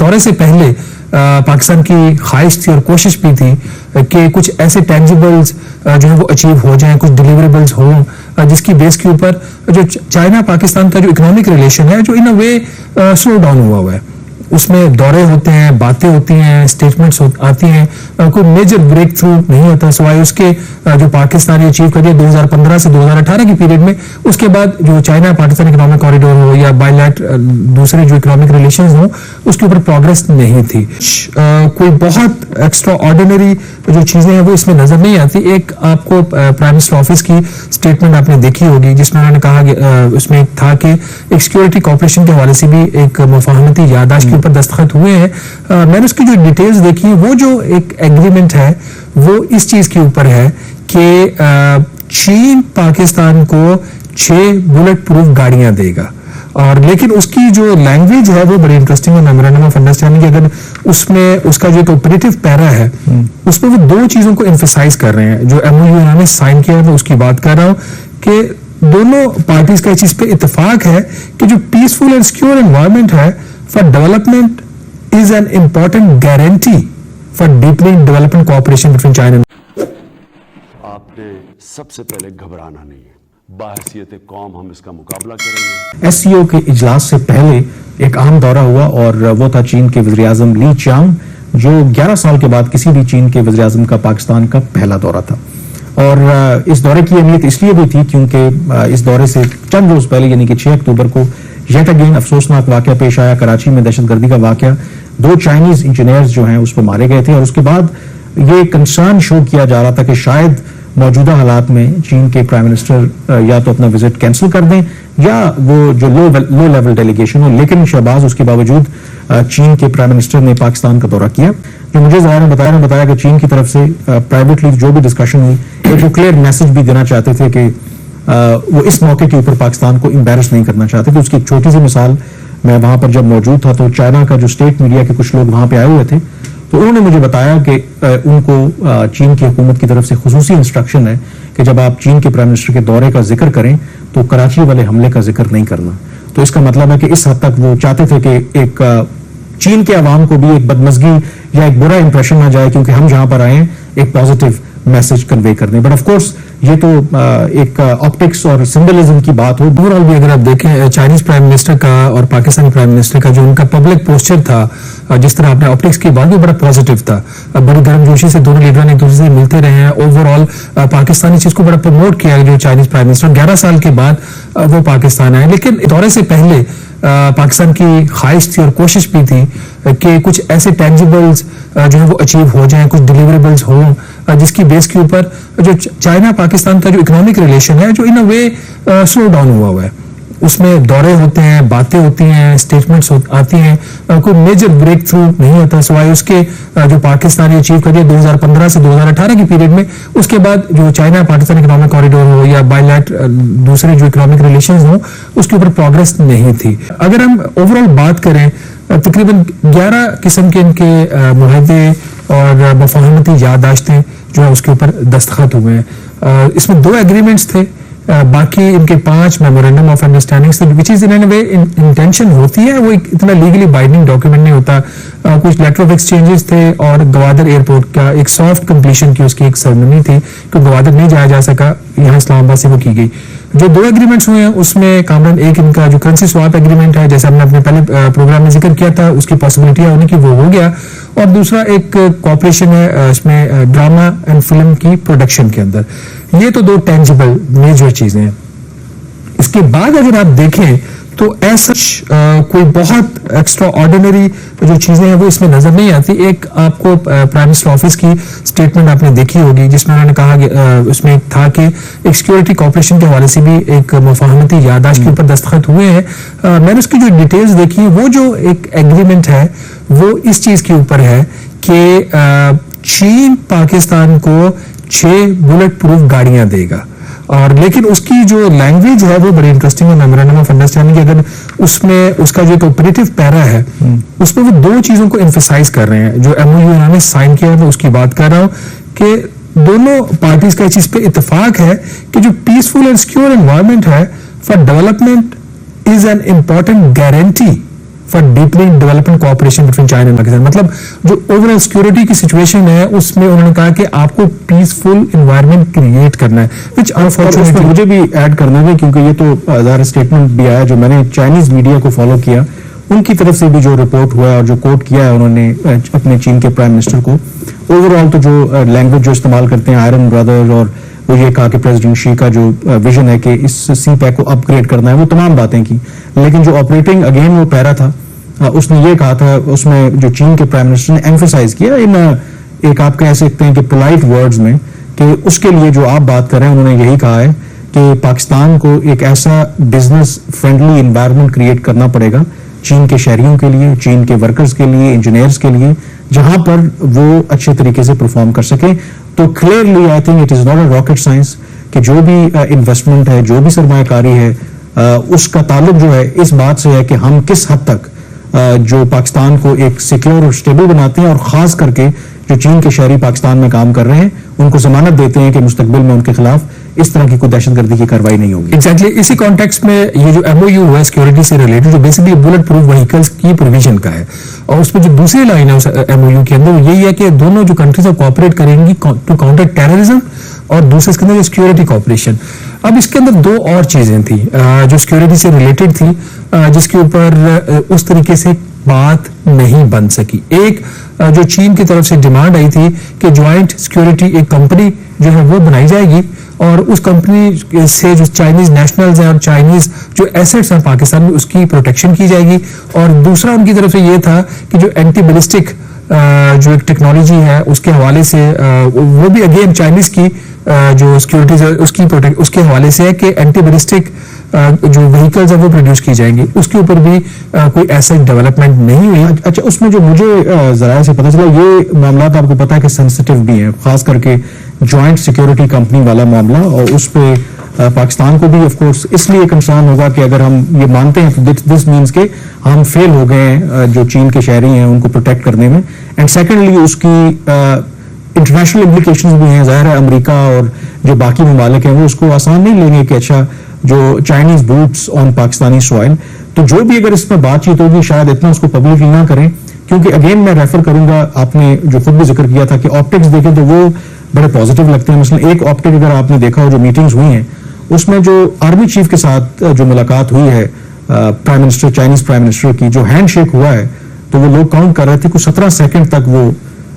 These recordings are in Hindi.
दौरे से पहले पाकिस्तान की ख्वाहिश थी और कोशिश भी थी कि कुछ ऐसे टेंजिबल्स जो है वो अचीव हो जाएं, कुछ डिलीवरेबल्स हो जिसकी बेस के ऊपर जो चाइना पाकिस्तान का जो इकोनॉमिक रिलेशन है जो इन अ वे स्लो डाउन हुआ है, उसमें दौरे होते हैं, बातें होती हैं, स्टेटमेंट्स आती हैं, कोई मेजर ब्रेक थ्रू नहीं होता सिवाय उसके जो पाकिस्तान ने अचीव कर दिया 2015 से 2018 के पीरियड में। उसके बाद जो चाइना पाकिस्तान इकोनॉमिक कॉरिडोर हो या दूसरे जो इकोनॉमिक रिलेशंस हो उसके ऊपर प्रोग्रेस नहीं थी। कोई बहुत एक्स्ट्रा ऑर्डिनरी जो चीजें हैं वो इसमें नजर नहीं आती। एक आपको प्राइम मिनिस्टर ऑफिस की स्टेटमेंट आपने देखी होगी जिसमें उन्होंने कहा, उसमें था कि एक सिक्योरिटी कॉर्पोरेशन के हवाले से भी एक मुफाहमती याददाश्त ऊपर दस्तखत हुए हैं। मैंने उसकी जो डिटेल्स देखी, वो जो एक एग्रीमेंट है वो इस चीज के ऊपर है कि चीन पाकिस्तान को 6 बुलेट प्रूफ गाड़ियां देगा, और लेकिन उसकी जो लैंग्वेज है वो बड़ी इंटरेस्टिंग है। मेमोरेंडम ऑफ अंडरस्टैंडिंग की अगर उसमें उसका जो एक ऑपरेटिव पैरा है उसमें वो 2 चीजों को एम्फसाइज कर रहे हैं। जो MOU उन्होंने साइन किया है मैं उसकी बात कर रहा हूं कि दोनों पार्टीज का इस चीज पे इत्तेफाक है कि जो पीसफुल एंड सिक्योर एनवायरनमेंट है for development is an important guarantee for deepening development cooperation between China and आपने सबसे पहले घबराना नहीं है, बाहसियत कौम हम इसका मुकाबला करेंगे। SCO के इजलास से पहले एक अहम दौरा हुआ और वो था चीन के वज़ीर-ए-आज़म ली चियांग, जो 11 साल के बाद किसी भी चीन के वज़ीर-ए-आज़म का पाकिस्तान का पहला दौरा था। और इस दौरे की अहमियत इसलिए भी थी क्योंकि इस दौरे से चंद रोज पहले यानी कि 6 अक्टूबर को येट अगेन अफसोसनाक वाकया पेश आया। कराची में दहशतगर्दी का वाकया, 2 चाइनीज इंजीनियर्स जो हैं उस पर मारे गए थे, और उसके बाद ये कंसर्न शो किया जा रहा था कि शायद मौजूदा हालात में चीन के प्राइम मिनिस्टर या तो अपना विजिट कैंसिल कर दें या वो जो लो लेवल डेलीगेशन हो। लेकिन शहबाज उसके बावजूद चीन के प्राइम मिनिस्टर ने पाकिस्तान का दौरा किया। जो मुझे ज़ाहिर ने बताया कि चीन की तरफ से प्राइवेटली जो भी डिस्कशन हुई, एक वो क्लियर मैसेज भी देना चाहते थे कि वो इस मौके के ऊपर पाकिस्तान को एम्बैरस नहीं करना चाहते थे। उसकी एक छोटी सी मिसाल, मैं वहां पर जब मौजूद था तो चाइना का जो स्टेट मीडिया के कुछ लोग वहां पे आए हुए थे, तो उन्होंने मुझे बताया कि उनको चीन की हुकूमत की तरफ से खुसूसी इंस्ट्रक्शन है कि जब आप चीन के प्राइम मिनिस्टर के दौरे का जिक्र करें तो कराची वाले हमले का जिक्र नहीं करना। तो इसका मतलब है कि इस हद तक वो चाहते थे कि एक चीन के अवाम को भी एक बदमजगी या एक बुरा इंप्रेशन ना जाए, क्योंकि हम जहां पर आए एक पॉजिटिव मैसेज कन्वे करने। बट ऑफ कोर्स ये तो एक ऑप्टिक्स और सिंबलिज्म की बात हो। ओवरऑल भी अगर आप देखें चाइनीज प्राइम मिनिस्टर का और पाकिस्तानी प्राइम मिनिस्टर का जो उनका पब्लिक पोस्चर था, जिस तरह आपने ऑप्टिक्स की बात भी बड़ा पॉजिटिव था, बड़ी गर्मजोशी से दोनों लीडर एक दूसरे से मिलते रहे हैं। ओवरऑल पाकिस्तानी चीज को बड़ा प्रमोट किया जो चाइनीज प्राइम मिनिस्टर 11 साल के बाद वो पाकिस्तान आए। लेकिन दौरे से पहले पाकिस्तान की ख्वाहिश थी और कोशिश भी थी कि कुछ ऐसे टेंजिबल्स जो है वो अचीव हो जाएं, कुछ डिलीवरेबल्स हो जिसकी बेस के ऊपर जो चाइना पाकिस्तान का जो इकोनॉमिक रिलेशन है जो इन अ वे स्लो डाउन हुआ है, उसमें दौरे होते हैं, बातें होती हैं, स्टेटमेंट्स आती हैं, कोई मेजर ब्रेक थ्रू नहीं होता सिवाय उसके जो पाकिस्तान ने अचीव कर दिया 2015 से 2018 के पीरियड में। उसके बाद जो चाइना पाकिस्तान इकोनॉमिक कॉरिडोर हो या दूसरे जो इकोनॉमिक रिलेशंस हो उसके ऊपर प्रोग्रेस नहीं थी। अगर हम ओवरऑल बात करें, तकरीबन 11 किस्म के इनके मुआहदे और मुफाहमती याददाश्तें जो है उसके ऊपर दस्तखत हुए हैं। इसमें 2 एग्रीमेंट्स थे, बाकी इनके 5 मेमोरेंडम ऑफ अंडरस्टैंडिंग थे, which is in way intention होती है, वो इतना लीगली बाइंडिंग डॉक्यूमेंट नहीं होता। कुछ लेटर ऑफ एक्सचेंजेस थे और गवादर एयरपोर्ट का एक सॉफ्ट कंप्लीशन की उसकी एक सेरेमनी थी कि गवादर नहीं जाया जा सका, यहाँ इस्लामाबाद से वो की गई। जो 2 एग्रीमेंट्स हुए हैं उसमें कामरान एक इनका जो करेंसी स्वैप एग्रीमेंट है, जैसे हमने अपने पहले प्रोग्राम में जिक्र किया था, उसकी पॉसिबिलिटी होने की वो हो गया, और दूसरा एक कॉपरेशन है इसमें ड्रामा एंड फिल्म की प्रोडक्शन के अंदर। ये तो 2 टेंजिबल मेजर चीजें हैं। इसके बाद अगर आप देखें तो ऐसा कोई बहुत एक्स्ट्रा ऑर्डिनरी जो चीजें हैं वो इसमें नजर नहीं आती। एक आपको प्राइम मिनिस्टर ऑफिस की स्टेटमेंट आपने देखी होगी जिसमें उन्होंने कहा, उसमें था कि एक सिक्योरिटी कॉर्पोरेशन के हवाले से भी एक मुफाहमती याददाश्त के ऊपर दस्तखत हुए हैं। मैंने उसकी जो डिटेल्स देखी, वो जो एक एग्रीमेंट है वो इस चीज के ऊपर है कि चीन पाकिस्तान को 6 बुलेट प्रूफ गाड़ियां देगा, और लेकिन उसकी जो लैंग्वेज है वो बड़ी इंटरेस्टिंग है। मेमोरेंडम ऑफ अंडरस्टैंडिंग की अगर उसमें उसका जो एक ऑपरेटिव पैरा है उसमें वो 2 चीजों को एम्फसाइज कर रहे हैं। जो MOU उन्होंने साइन किया है मैं उसकी बात कर रहा हूं कि दोनों पार्टीज का इस चीज पे इत्तेफाक है कि जो पीसफुल एंड सिक्योर एनवायरनमेंट है for development is an important guarantee for deepening development cooperation between China and Pakistan. मतलब जो ओवरऑल सिक्योरिटी की सिचुएशन है उसमें उन्होंने कहा कि आपको पीसफुल एनवायरनमेंट क्रिएट करना है, विच अनफॉर्चुनेटली मुझे भी ऐड करना है क्योंकि ये तो ज़ाहिर स्टेटमेंट भी आया जो मैंने चाइनीज मीडिया को फॉलो किया, उनकी तरफ से भी जो रिपोर्ट हुआ है और जो कोट किया है उन्होंने अपने चीन के प्राइम मिनिस्टर को, ओवरऑल तो जो लैंग्वेज जो इस्तेमाल करते हैं आयरन ब्रदर, और वो ये कहा कि प्रेसिडेंट शी का जो विजन है कि इस सी पैक को अपग्रेड करना है, वो तमाम बातें की। लेकिन जो ऑपरेटिंग अगेन वो पैरा था, उसने ये कहा था, उसमें जो चीन के प्राइम मिनिस्टर ने एम्फेसाइज किया इन एक आप कह सकते हैं कि पोलाइट वर्ड्स में, कि उसके लिए जो आप बात कर रहे हैं उन्होंने यही कहा है कि पाकिस्तान को एक ऐसा बिजनेस फ्रेंडली एनवायरनमेंट क्रिएट करना पड़ेगा चीन के शहरियों के लिए, चीन के वर्कर्स के लिए, इंजीनियर्स के लिए, जहां पर वो अच्छे तरीके से परफॉर्म कर सके। तो clearly I think it is not a rocket science कि जो भी इन्वेस्टमेंट है, जो भी सरमायाकारी है, उसका ताल्लुक जो है इस बात से है कि हम किस हद तक जो पाकिस्तान को एक सिक्योर और स्टेबल बनाते हैं, और खास करके जो चीन के शहरी पाकिस्तान में काम कर रहे हैं उनको जमानत देते हैं कि मुस्तकबिल में उनके खिलाफ इस तरह की कोई दहशतगर्दी की कार्रवाई नहीं होगी। एग्जैक्टली इसी कॉन्टेक्स्ट में ये जो एमओयू हुआ सिक्योरिटी से रिलेटेड, जो बेसिकली बुलेट प्रूफ व्हीकल्स की प्रोविजन का है, और उसमें जो दूसरी लाइन है उस एमओयू के अंदर वो यही है कि दोनों जो कंट्रीज कोऑपरेट करेंगी टू काउंटर टेररिज्म, और दूसरे इसके अंदर सिक्योरिटी कॉपरेशन। अब इसके अंदर दो और चीजें थी जो सिक्योरिटी से रिलेटेड थी, जिसके ऊपर उस तरीके से बात नहीं बन सकी। एक जो चीन की तरफ से डिमांड आई थी कि ज्वाइंट सिक्योरिटी एक कंपनी जो है वो बनाई जाएगी, और उस कंपनी से जो चाइनीज नेशनल्स हैं और चाइनीज जो एसेट्स हैं पाकिस्तान में उसकी प्रोटेक्शन की जाएगी। और दूसरा उनकी तरफ से ये था कि जो एंटी बैलिस्टिक जो एक टेक्नोलॉजी है उसके हवाले से वो भी अगेन चाइनीज की जो सिक्योरिटी उसके हवाले से है कि एंटी बैलिस्टिक जो व्हीकल्स है वो प्रोड्यूस की जाएंगी, उसके ऊपर भी कोई ऐसा डेवलपमेंट नहीं हुई। अच्छा, उसमें जो मुझे जरा से पता चला, ये मामला आपको पता है कि सेंसिटिव भी है, खास करके ज्वाइंट सिक्योरिटी कंपनी वाला मामला, और उस पे पाकिस्तान को भी ऑफ कोर्स इसलिए कंसर्न होगा कि अगर हम ये मानते हैं तो दिस मींस के हम फेल हो गए हैं जो चीन के शहरी हैं उनको प्रोटेक्ट करने में। एंड सेकेंडली उसकी इंटरनेशनल इम्प्लीकेशंस भी हैं। जाहिर है अमेरिका और जो बाकी ममालिक हैं वो उसको आसान नहीं लेंगे कि अच्छा जो Chinese boots on Pakistani soil. तो जो भी अगर इसमें बातचीत होगी शायद इतना उसको पब्लिकली ना करें, क्योंकि अगेन मैं रेफर करूंगा, आपने जो खुद भी जिक्र किया था कि ऑप्टिक्स देखें तो वो बड़े पॉजिटिव लगते हैं। मसलन एक ऑप्टिक अगर आपने देखा हो जो मीटिंग्स हुई हैं उसमें जो आर्मी चीफ के साथ जो मुलाकात हुई है prime minister, Chinese prime minister की, जो हैंड शेक हुआ है तो वो लोग काउंट कर रहे थे कुछ 17 सेकंड तक वो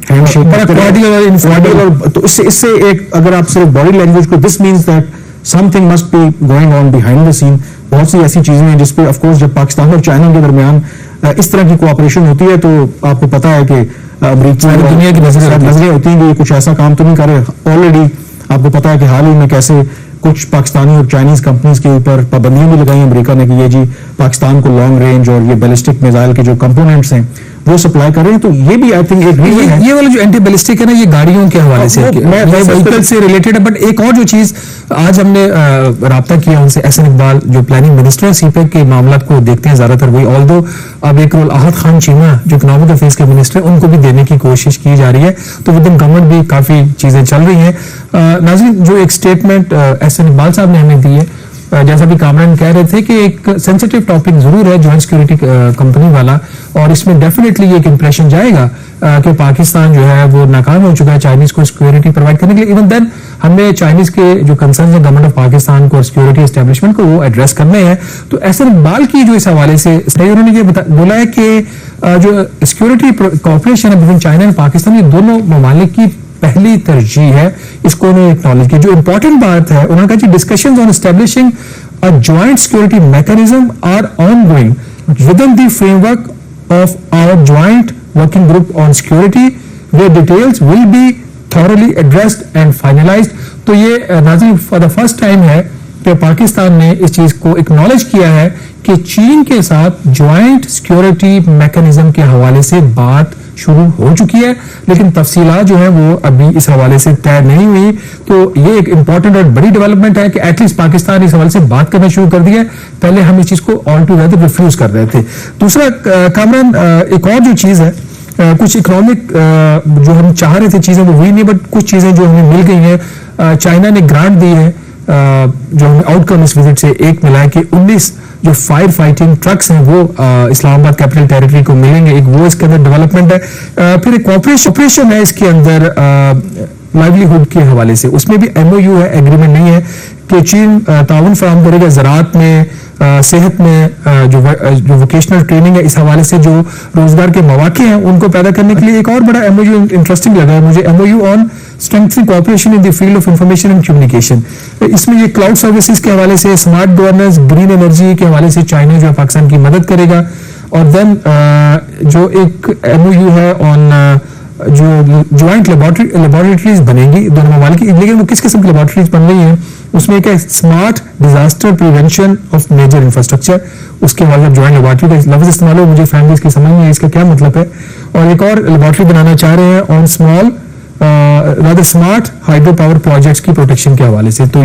हैंड शेक। तो इससे एक अगर आप सिर्फ बॉडी लैंग्वेज को, this means that something must be going on behind the scene. बहुत सी ऐसी चीजें हैं जिसपे ऑफ कोर्स जब पाकिस्तान और चाइना के दरमियान इस तरह की कोऑपरेशन होती है तो आपको पता है कि अमेरिका दुनिया की नजरें होती हैं कि ये कुछ ऐसा काम तो नहीं कर रहे। ऑलरेडी आपको पता है कि हाल ही में कैसे कुछ पाकिस्तानी और चाइनीज कंपनीज के ऊपर पाबंदियां भी लगाई अमेरिका ने कि ये जी पाकिस्तान को लॉन्ग रेंज और ये बैलिस्टिक मिसाइल के जो कंपोनेंट्स हैं वो सप्लाई कर रहे हैं। तो ये भी आई थिंक एक ये वाला जो एंटी बैलिस्टिक है ना, ये गाड़ियों के हवाले से व्हीकल से रिलेटेड है। बट एक और जो चीज आज हमने राब्ता किया उनसे, एहसन इकबाल जो प्लानिंग मिनिस्टर है, सीपेक के मामला को देखते हैं ज्यादातर वही, ऑल्दो अब एक रोल आहत खान चीमा जो इकोनॉमिक अफेयर्स के मिनिस्टर उनको भी देने की कोशिश की जा रही है। तो विद इन गवर्नमेंट भी काफी चीजें चल रही हैं। नाज़रीन, जो एक स्टेटमेंट एहसन इकबाल साहब ने हमें दी है, जैसा भी कामरान कह रहे थे कि एक सेंसिटिव टॉपिक जरूर है ज्वाइंट सिक्योरिटी कंपनी वाला, और इसमें डेफिनेटली एक इंप्रेशन जाएगा कि पाकिस्तान जो है वो नाकाम हो चुका है चाइनीज को सिक्योरिटी प्रोवाइड करने के लिए। इवन देन हमने चाइनीज के जो कंसर्न है गवर्नमेंट ऑफ पाकिस्तान को और सिक्योरिटी एस्टेब्लिशमेंट को वो एड्रेस करने हैं। तो एहसन इकबाल की जो इस हवाले से उन्होंने ये बोला है कि जो सिक्योरिटी कॉपरेशन है बिटवीन चाइना एंड पाकिस्तान, ये दोनों ममालिक की पहली तरजीह है, इसको उन्होंने एक्नॉलेज किया। जो इंपॉर्टेंट बात है उन्होंने कहा कि discussions on establishing a joint security mechanism are ongoing within the framework of our joint working group on security where details will be thoroughly addressed and finalised. तो ये नाज़रीन फॉर द फर्स्ट टाइम है कि पाकिस्तान ने इस चीज को एक्नॉलेज किया है कि चीन के साथ ज्वाइंट सिक्योरिटी मैकेनिज्म के हवाले से बात शुरू हो चुकी है, लेकिन तफसीलात जो है वो अभी इस हवाले से तय नहीं हुई। तो ये एक इंपॉर्टेंट और बड़ी डेवलपमेंट है कि एटलीस्ट पाकिस्तान इस हवाले से बात करना शुरू कर दिया है। पहले हम इस चीज को ऑल टूगेदर रिफ्यूज कर रहे थे। दूसरा कामरान, एक और जो चीज है, कुछ इकोनॉमिक जो हम चाह रहे थे चीजें वो हुई नहीं, बट कुछ चीजें जो हमें मिल गई हैं। चाइना ने ग्रांट दी है जो हमें आउटकम इस विजिट से एक मिला है कि 19 जो फायर फाइटिंग ट्रक्स हैं वो इस्लामाबाद कैपिटल टेरिटरी को मिलेंगे, एक वो इसके अंदर डेवलपमेंट है। फिर एक ऑपरेशन है इसके अंदर लाइवलीहुड के हवाले से, उसमें भी MOU है, एग्रीमेंट नहीं है कि चीन ताउन फराहम करेगा ज़राअत में, सेहत में, जो वोकेशनल ट्रेनिंग है, इस हवाले से जो रोजगार के मौके हैं उनको पैदा करने के लिए। एक और बड़ा MOU इंटरेस्टिंग लगा है मुझे, MOU on strengthening cooperation in the field of information and communication. इसमें ये क्लाउड सर्विसेज के हवाले से, स्मार्ट गवर्नेंस, ग्रीन एनर्जी के हवाले से चाइना जो है पाकिस्तान की मदद करेगा। और देन जो एक MOU है ऑन जो ज्वाइंट लेबोरेटरीज बनेंगी दोनों ममालिक की, लेकिन वो किस किस्म की लेबोरेटरीज बन रही हैं, उसमें एक है smart disaster prevention of major infrastructure, उसके बाद जब ज्वाइंट लेबोरेटरी का लफ्ज इस्तेमाल हो मुझे फैमिलीज की समझ नहीं है इसका क्या मतलब है। और एक और लेबोरेटरी बनाना चाह रहे हैं on small rather smart hydro power projects की प्रोटेक्शन के हवाले से। तो